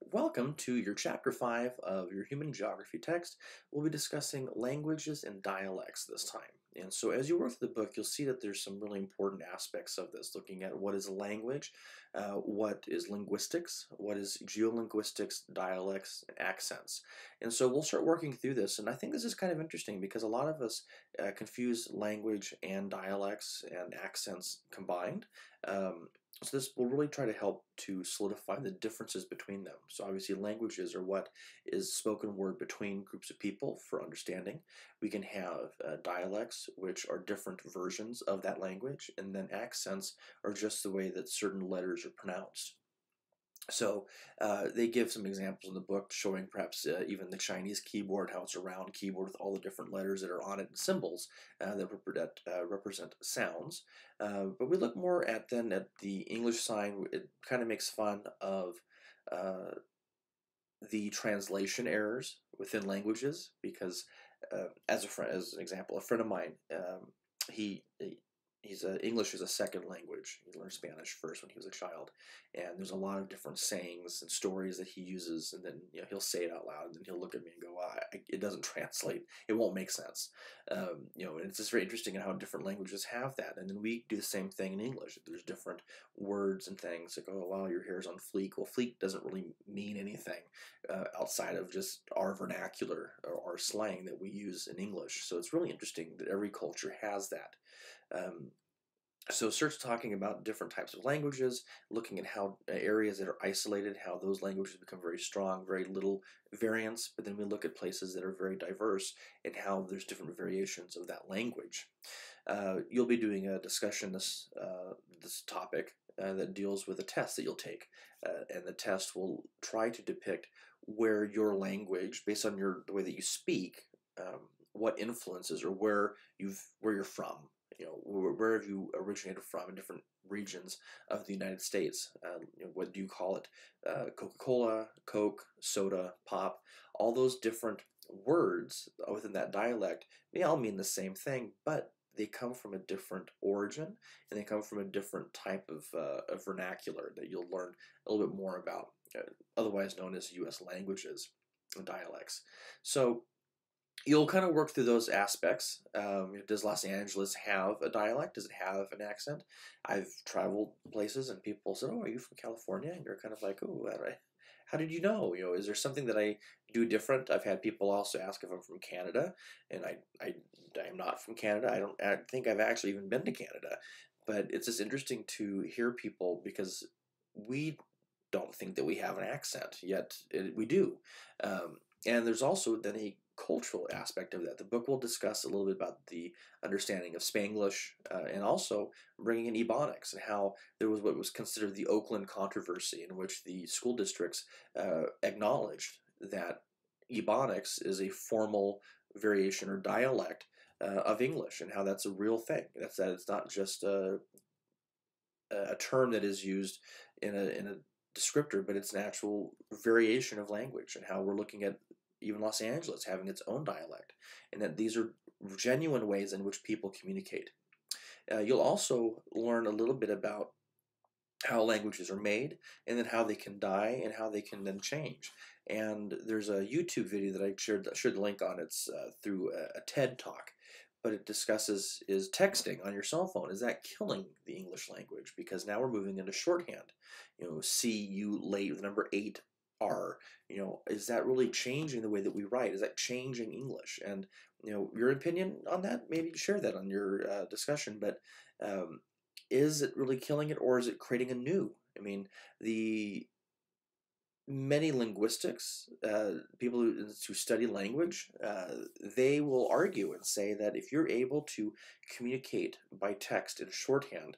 Welcome to your Chapter 5 of your Human Geography text. We'll be discussing languages and dialects this time. And so as you work through the book, you'll see that there's some really important aspects of this, looking at what is language, what is linguistics, what is geolinguistics, dialects, and accents. And so we'll start working through this, and I think this is kind of interesting because a lot of us confuse language and dialects and accents combined. So this will really try to help to solidify the differences between them. So obviously languages are what is spoken word between groups of people for understanding. We can have dialects, which are different versions of that language, and then accents are just the way that certain letters are pronounced. So they give some examples in the book showing perhaps even the Chinese keyboard, how it's a round keyboard with all the different letters that are on it and symbols that represent sounds. But we look more at then at the English sign. It kind of makes fun of uh, the translation errors within languages because, as an example, a friend of mine, he English is a second language. He learned Spanish first when he was a child, and there's a lot of different sayings and stories that he uses, and then he'll say it out loud, and then he'll look at me and go, "It doesn't translate. It won't make sense." And it's just very interesting in how different languages have that, and then we do the same thing in English. There's different words and things like, "Oh, wow, your hair's on fleek." Well, fleek doesn't really mean anything outside of just our vernacular or our slang that we use in English. So it's really interesting that every culture has that. Um, so it starts talking about different types of languages, looking at how areas that are isolated, how those languages become very strong, very little variance, but then we look at places that are very diverse and how there's different variations of that language. You'll be doing a discussion this topic that deals with a test that you'll take, and the test will try to depict where your language, based on the way that you speak, what influences or where you're from. Where have you originated from in different regions of the United States? What do you call it? Coca-Cola, Coke, soda, pop, all those different words within that dialect, they all mean the same thing, but they come from a different origin and they come from a different type of vernacular that you'll learn a little bit more about, otherwise known as U.S. languages and dialects. So you'll kind of work through those aspects. Does Los Angeles have a dialect? Does it have an accent? I've traveled places and people said, "Oh, are you from California?" And you're kind of like, "Oh, how did you know? Is there something that I do different?" I've had people also ask if I'm from Canada, and I'm not from Canada. I think I've actually even been to Canada, but it's just interesting to hear people because we don't think that we have an accent, yet we do. And there's also then a cultural aspect of that. The book will discuss a little bit about the understanding of Spanglish and also bringing in Ebonics and how there was what was considered the Oakland controversy, in which the school districts acknowledged that Ebonics is a formal variation or dialect of English, and how that's a real thing. That it's not just a term that is used in a descriptor, but it's an actual variation of language, and how we're looking at even Los Angeles having its own dialect, and that these are genuine ways in which people communicate. You'll also learn a little bit about how languages are made, and then how they can die, and how they can then change. And there's a YouTube video that I shared the link on. It's through a TED talk, but it discusses, is texting on your cell phone, is that killing the English language? Because now we're moving into shorthand. See you late, the number 8R. Is that really changing the way that we write? Is that changing English? And your opinion on that, maybe share that on your discussion. But is it really killing it, or is it creating a new? I mean, the many linguistics people who study language, they will argue and say that if you're able to communicate by text in shorthand,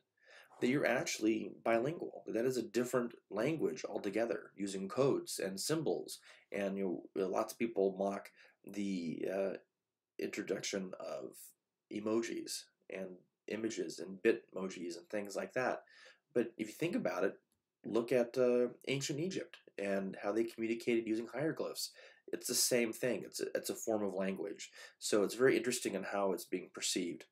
that you're actually bilingual. That is a different language altogether, using codes and symbols. And lots of people mock the introduction of emojis and images and bitmojis and things like that. But if you think about it, look at ancient Egypt and how they communicated using hieroglyphs. It's the same thing. It's a form of language. So it's very interesting in how it's being perceived.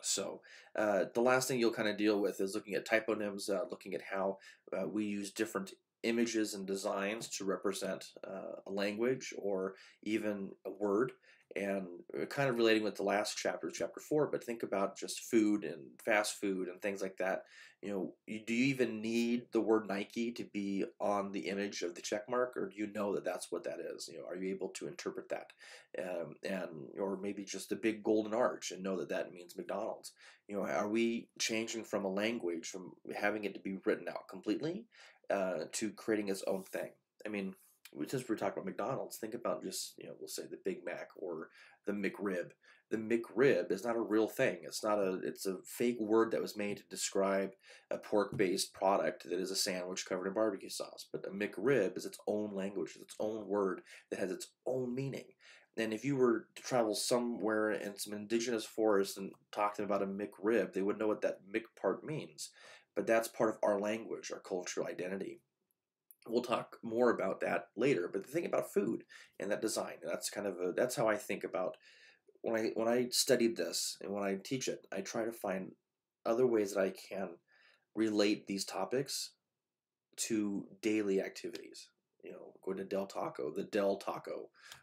So the last thing you'll kind of deal with is looking at typonyms, looking at how we use different images and designs to represent a language or even a word. And kind of relating with the last chapter, chapter 4, but think about just food and fast food and things like that. Do you even need the word Nike to be on the image of the check mark, or do you know that that's what that is? Are you able to interpret that, or maybe just a big golden arch and know that that means McDonald's? Are we changing from a language, from having it to be written out completely, to creating its own thing? I mean, since we're talking about McDonald's, think about just, we'll say the Big Mac or the McRib. The McRib is not a real thing. It's a fake word that was made to describe a pork-based product that is a sandwich covered in barbecue sauce. But a McRib is its own language, it's its own word that has its own meaning. And if you were to travel somewhere in some indigenous forest and talk to them about a McRib, they would know what that Mick part means. But that's part of our language, our cultural identity. We'll talk more about that later. But the thing about food and that design, that's how I think about when I studied this and when I teach it. I try to find other ways that I can relate these topics to daily activities. Going to Del Taco, the Del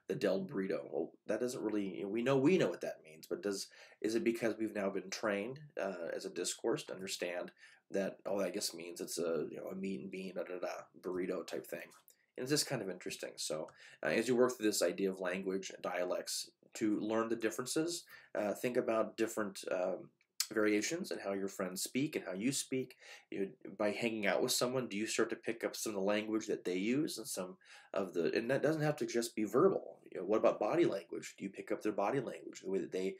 Burrito. Well, that doesn't really, we know what that means, but is it because we've now been trained as a discourse to understand that, oh, I guess means it's a meat and bean, burrito type thing. And it's just kind of interesting. So as you work through this idea of language, dialects, to learn the differences, think about different variations in how your friends speak and how you speak. By hanging out with someone, do you start to pick up some of the language that they use and that doesn't have to just be verbal. What about body language? Do you pick up their body language, the way that they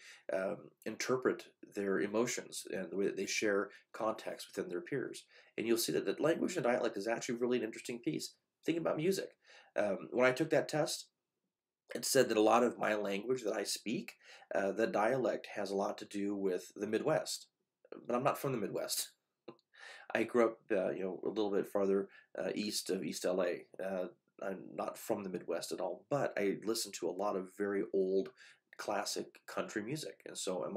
interpret their emotions and the way that they share context within their peers? And you'll see that the language and dialect is actually really an interesting piece. Think about music. When I took that test, it said that a lot of my language that I speak, the dialect has a lot to do with the Midwest. But I'm not from the Midwest. I grew up, a little bit farther east of East LA. I'm not from the Midwest at all, but I listen to a lot of very old classic country music. And so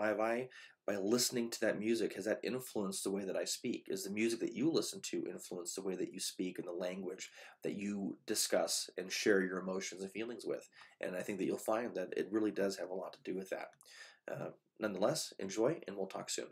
by listening to that music, has that influenced the way that I speak? Is the music that you listen to influence the way that you speak and the language that you discuss and share your emotions and feelings with? And I think that you'll find that it really does have a lot to do with that. Nonetheless, enjoy, and we'll talk soon.